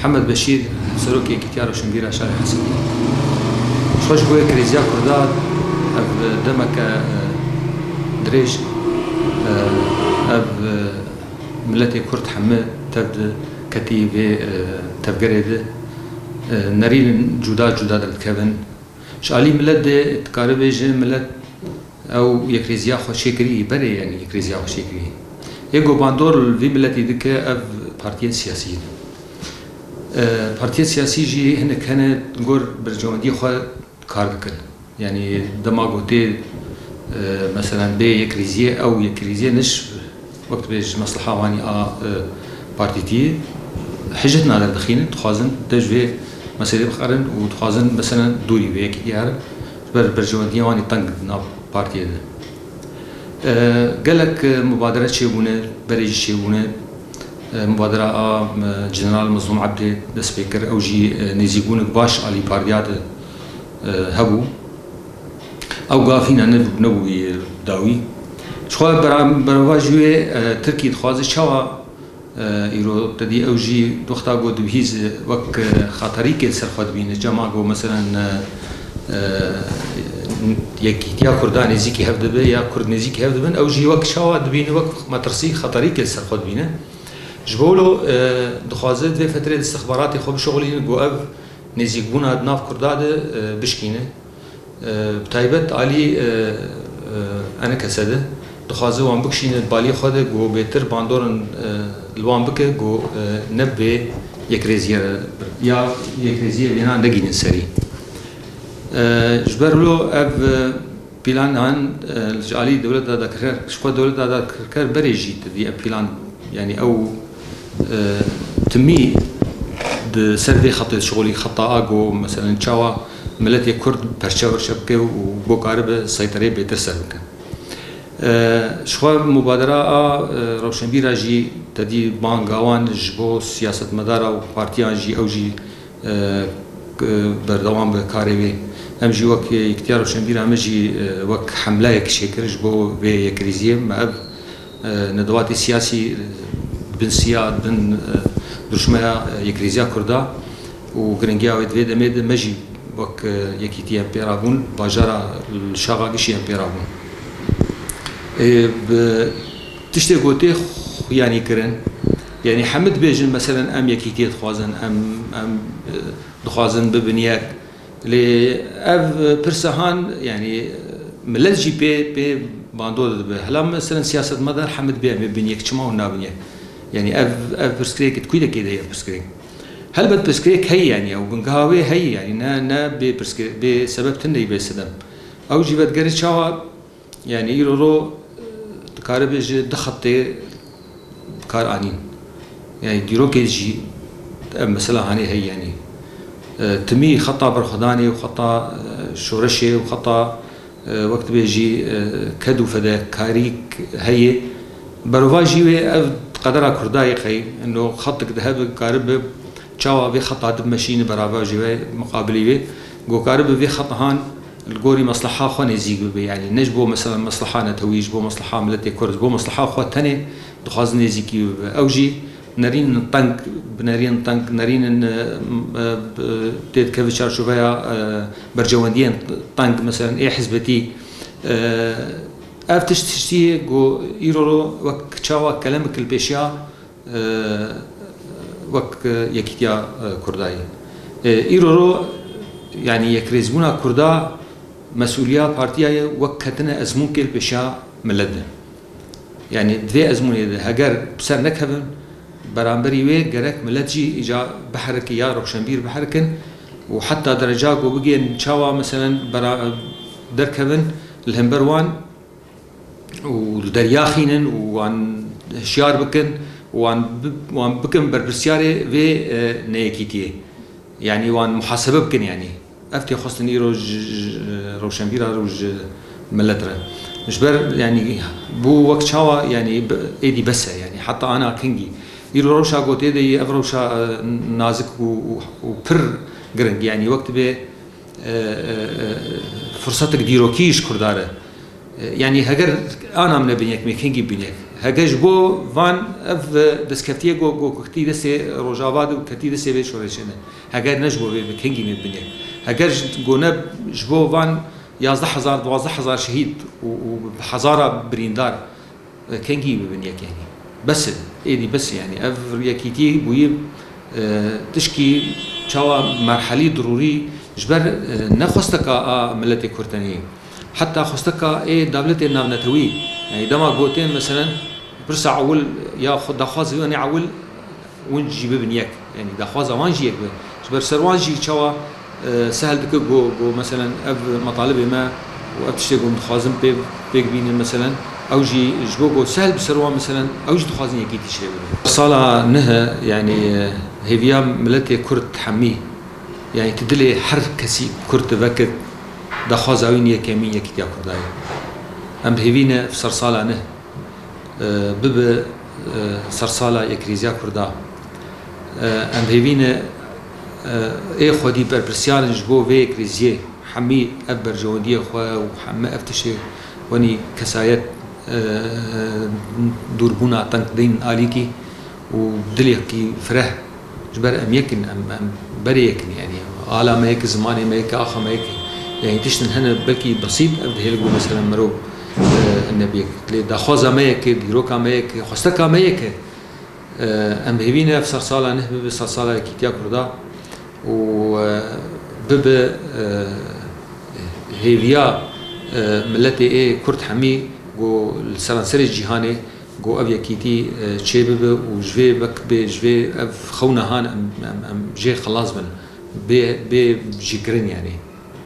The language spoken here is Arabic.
محمد بشیر سروکی کتیار و شنبیر اشار حسن خوش بوی کریزیا کرداد دمک دریج ملت کرد همه تبد کتیبه تبگرده نرین جدا دلت کبن شالی ملت ده تقاربه جه ملت او یکریزیا خوشیکری بره یعنی یکریزیا خوشیکری یکو باندور وی ملتی دکه اف پارتیان سیاسی پارتیان سیاسی جی هنه کنه گور برجامدی خواه کار دکن یعنی دماغوتی مثلا به یکریزیه او یکریزیه نش وقت بیش مصلحه وانی پارتیتی حجتنا على دخينة تخازن تجوي مسألة بخارن وتخازن مثلا دوري وياك يار برجوانية واني تنق ناب بارتي ده قالك مبادرة شيبونة بريج شيبونة مبادرة جنرال مظلوم عبد دسبيكر أو جي نزيقونك باش على بارديات هبو أو قافين نبوي داوي شو برواجوي تركي تخازن شوا ایرو تدی اوجی دختر گود بهیز وق خطری که سرخواد بینه جمع گو مثلا یکی یا کردان نزیکی هفته به یا کرد نزیکی هفته بن اوجی وق شواد بینه وق مترسی خطری که سرخواد بینه جبولو دخوازد و فتره استخبارات خوب شغلی گو اب نزیک بون ادناف کرداد بشکینه بتایبت علی انا کسده دخوازه وان بکشین بالی خود گو بهتر باندورن الوان بکه گو نبه یک ریزیه یا یک ریزیه بینا نگین سری جبرلو اب پلان هن جالی دولت دادا کرد شو دولت دادا کرد بريجي تدي اب پلان يعني او تمي د سردي خط شغلي خطا اجو مثلا تشاوا ملتي كرد برشاور شبكه وبو قارب سيطره بيتر سرك شو مبادره روشنبی راجی تدی بانگاوان جبو سیاست مدار و پارتیان جی او جی بردوام به کاری هم جی وقت اختیار روشنبی را مجی وقت حمله یک شکر جبو به یک ریزی مع ندوات سیاسی بن سیاد بن درشمه یک ریزی کرده و گرنگیا و دوید امید مجی وقت یکی تیم پیرابون باجرا الشاقاقشی هم پیرابون تشتي قوتي يعني كرن يعني حمد بيجن مثلا ام يكيتي خوازن ام دخوازن ببنياك لي اف برسهان يعني ملجي بي باندو هلا مثلا سياسه مدار حمد بي بنياك شما ونابنياك يعني اف برسكريك تكويده كده يا برسكريك هل بد برسكريك هي يعني او بنقهوي هي يعني نا ببرسكريك بسبب تني بسبب او جيبت قريت شوا يعني يرو كاربج دخطة كار آنين يعني ديرو كيجي مثلا هني هي يعني تمي خطأ برخداني وخطأ شورشي وخطأ وقت بيجي كدو فدا كاريك هي برواجي قدرها كرداي خي إنه خطك ذهب كارب شوا بخطأ دمشين برواجي مقابلي جو كارب بخطهان الجوري مصلحة خانة زيج يعني نجبو مثلا مصلحة نتويج بو مصلحة ملتي كرز بو مصلحة خو تاني دخازن زيكي أوجي نرين طنق بنرين طنق نرين تيت كيف شوفيا برجواندين طنق مثلا إيه حزبتي أفتش تشتي جو يرو وك شوا كلامك البشيا وك يكيتيا كرداي يرو يعني يكرزبونا كردا مسؤولية بارتيا وكتنا أزمون كل بشا ملده يعني دوی أزمون ده هجر بسر نكهبن برانبري وي جرك ملتجي إجا بحرك يا روشنبير بحركن وحتى درجة جو بيجي نشوا مثلا برا دركبن الهمبروان والدرياخينن وعن شيار بكن وعن بكن بربرسياري في نيكيتيه يعني وعن محاسبة بكن يعني أفتي خصني روشنبير روج ملتره جبر يعني بو وقت شوا يعني ايدي بس يعني حتى انا كينجي يرو روشا قوت ايدي افروشا نازك وبر قرنج يعني وقت به فرصتك ديروكيش كرداره يعني هجر انا من بنيك ميكينجي بنيك هجاش بو فان اف دسكتيه جو كتي دسي روجافاد وكتي دسي بيش ورشنا هجار نجبو بكينجي من الدنيا هجار جونب جبو فان 11000 12000 شهيد وحزاره بريندار كينجي ببنيك يعني بس ايدي بس يعني اف رياكيتي بويب تشكي شوا مرحلي ضروري جبر نخستك ملتي كورتانيه حتى خستك ايه دولتي نافنتوي يعني دما قوتين مثلا برسا عول يا خد دخواز يعني عول ونجي ببنيك يعني دخواز وانجي جبر سروانجي شوا سهل دك جو مثلا اب مطالب ما واب تشتغل متخازن بيك بين مثلا او جي جبوكو سهل بسروان مثلا او جي تخازن يكيد تشتغل صاله نها يعني هيفيا ملتي كرت حمي يعني تدلي حر كسي كرت فكر دخواز اوين يكمين يكيد يا كرداي ام هيفينا في صرصاله نه بب صرصاله يكريزيا كردا ام هيفينا اي خودي برسيان جبو في كريزيه حمي ابر جوديه خو وحمي افتشي وني كسايات دوربونا تنقدين اليكي ودليكي فرح جبر ام يكن ام بري يكن يعني على ما هيك زماني ما هيك اخر ما هيك يعني تشتن هنا بلكي بسيط ابدا هيلقوا مثلا مرو النبي لي دخوزا ما هيك ديروكا ما هيك خستكا ما هيك ام هيبينا في صرصاله نهب بصرصاله كيتيا كردا و بب هيفيا ملتي ايه كرد حمي جو السرانسري الجهاني جو ابيا كيتي تشيبب وجفي بك بجفي اف خونا هان ام جي خلاص من بي جيكرين يعني